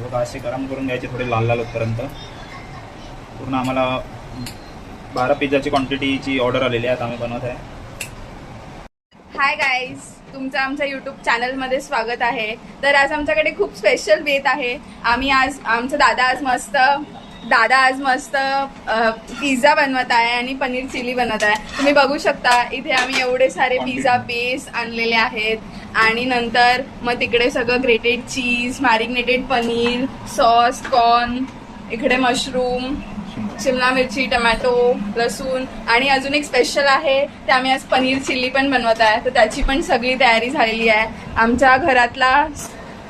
बघा असे गरम करून घ्यायचे थोडे लाल लाल होतपर्यंत. पूर्ण आम्हाला 12 पिझ्झाची क्वांटिटीची ऑर्डर आलेली आहे, आता आम्ही बनवत आहे. हाय गाईज, तुमचं आमच्या यूट्यूब चॅनलमध्ये स्वागत आहे. तर आज आमच्याकडे खूप स्पेशल बेत आहे. आमचा दादा आज मस्त पिझ्झा बनवत आहे आणि पनीर चिली बनवत आहे. तुम्ही बघू शकता इथे आम्ही एवढे सारे पिझ्झा बेस आणलेले आहेत आणि नंतर मग तिकडे सगळं ग्रेटेड चीज, मॅरिनेटेड पनीर, सॉस, कॉर्न, इकडे मशरूम, शिमला मिरची, टमॅटो, लसूण आणि अजून एक स्पेशल आहे ते आम्ही आज पनीर चिल्ली पण बनवत आहे. तर त्याची पण सगळी तयारी झालेली आहे. आमच्या घरातला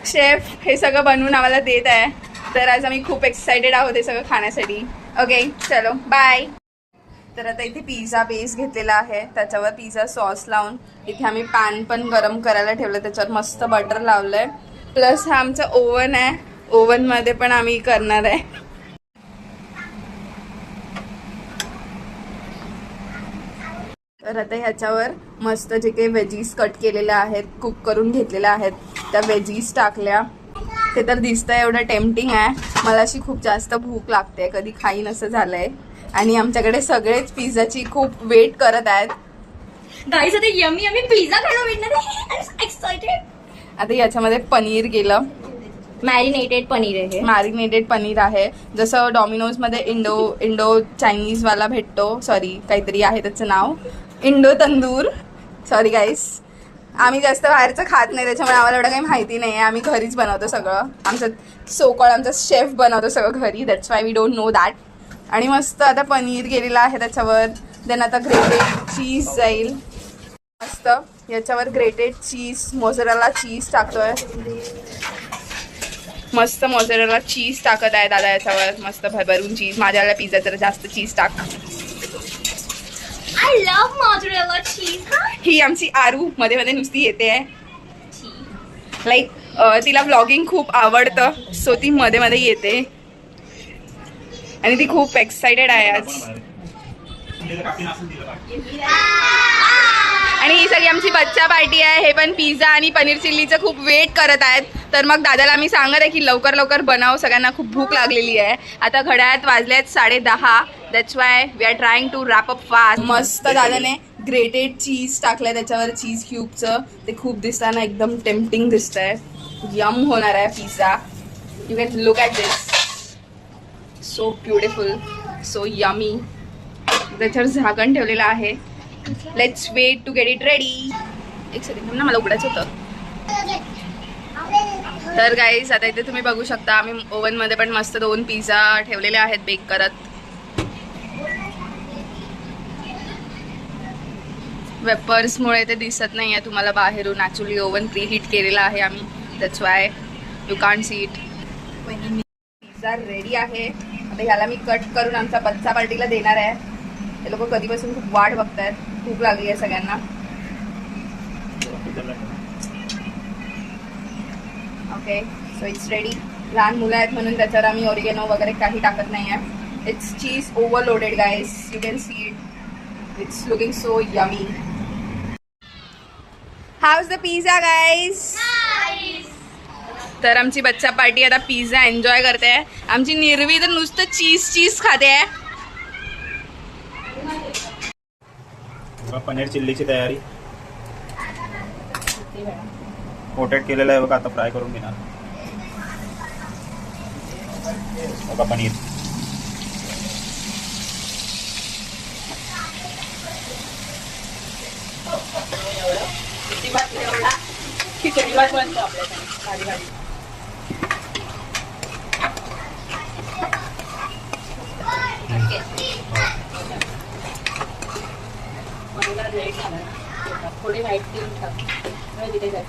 शेफ हे सगळं बनवून आम्हाला देत आहे. तर आज आम्ही खूप एक्सायटेड आहोत हे सगळं खाण्यासाठी. ओके चलो बाय. तर आता इथे पिझ्झा बेस घेतलेला आहे, त्याच्यावर पिझ्झा सॉस लावून इथे आम्ही पॅन पण गरम करायला ठेवलं, त्याच्यावर मस्त बटर लावलंय. प्लस हा आमचा ओव्हन आहे, ओव्हनमध्ये पण आम्ही करणार आहे. तर आता ह्याच्यावर मस्त जे काही वेजीस कट केलेल्या आहेत, कुक करून घेतलेल्या आहेत, त्या वेजीस टाकल्या. ते तर दिसतंय एवढं टेम्पटिंग आहे. मला अशी खूप जास्त भूक लागते, कधी खाईन असं झालंय. आणि आमच्याकडे सगळेच पिझ्झाची खूप वेट करत आहेत. गाईस आता यमी यमी पिझ्झा खायला भेटणार आहे. I am excited. आता याच्यामध्ये पनीर गेलं, मॅरिनेटेड पनीर आहे. मॅरिनेटेड पनीर आहे, जसं डॉमिनोज मध्ये इंडो चायनीज वाला भेटतो. सॉरी, काहीतरी आहे त्याचं नाव, इंडो तंदूर. सॉरी गाईस, आम्ही जास्त बाहेरचं खात नाही, त्याच्यामुळे आम्हाला एवढं काही माहिती नाही आहे. आम्ही घरीच बनवतो सगळं. आमचा शेफ बनवतो सगळं घरी. That's why we don't know that. आणि मस्त आता पनीर गेलेलं आहे त्याच्यावर. देन आता ग्रेटेड चीज जाईल. मस्त याच्यावर ग्रेटेड चीज, मोझरेला चीज टाकतोय. मस्त मोझरेला चीज टाकत आहे दादा याच्यावर, मस्त भरभरून चीज. माझ्याला पिझ्झा जरा जास्त चीज टाक. आय लव्ह मोझरेला चीज. ही आमची आरू मध्ये मध्ये नुसती येते आहे. लाईक तिला व्लॉगिंग खूप आवडतं, सो ती मध्ये मध्ये येते आणि ती खूप एक्साइटेड आहे आज. आणि ही सगळी आमची बच्चा पार्टी आहे. हे पण पिझ्झा आणि पनीर चिल्लीचं खूप वेट करत आहेत. तर मग दादाला आम्ही सांगत आहे की लवकर लवकर बनव, सगळ्यांना खूप भूक लागलेली आहे. आता घड्याळात वाजल्यात 10:30. That's why we are trying to wrap up fast. मस्त दादाने ग्रेटेड चीज टाकलंय त्याच्यावर, चीज क्यूबचं. ते खूप दिसताना एकदम टेम्पटिंग दिसतंय. यम होणार आहे pizza. You can look at this, so beautiful, so yummy. त्याच्यावर झाकण ठेवलेलं आहे. Let's wait to get it ready. एक सेकंड ना, मला उघडायचं होतं. तर गाईस आता इथे तुम्ही बघू शकता आम्ही ओव्हनमध्ये पण मस्त 2 पिझ्झा ठेवलेले आहेत बेक करत. वेपर्समुळे ते दिसत नाही आहे तुम्हाला बाहेरून. ॲक्च्युली ओव्हन प्री हीट केलेला आहे आम्ही, that's why you can't see it. Pizza ready आहे. आता ह्याला मी कट करून आमच्या बच्चा पार्टीला देणार आहे. ते लोक कधीपासून खूप वाट बघतायत, भूक लागली आहे सगळ्यांना. Okay so it's ready. लहान मुलं आहेत म्हणून त्याच्यावर आम्ही ऑरिगेनो वगैरे काही टाकत नाही आहे. It's cheese overloaded guys, you can see it. It's looking so yummy. House the pizza guys? तर आमची बच्चा पार्टी आता पिझ्झा एन्जॉय करते आहे. आमची निर्वी तर नुसतं चीज खाते आहे. पनीर चिल्लीची तयारी कोटेड केलेलं आहे बघा. आता फ्राय करून घेणार बघा पनीर. खिचडी भात बनतो आपल्याकडे भारी भारी. थोडी व्हाईट क्रीम टाक. तिथे जाय.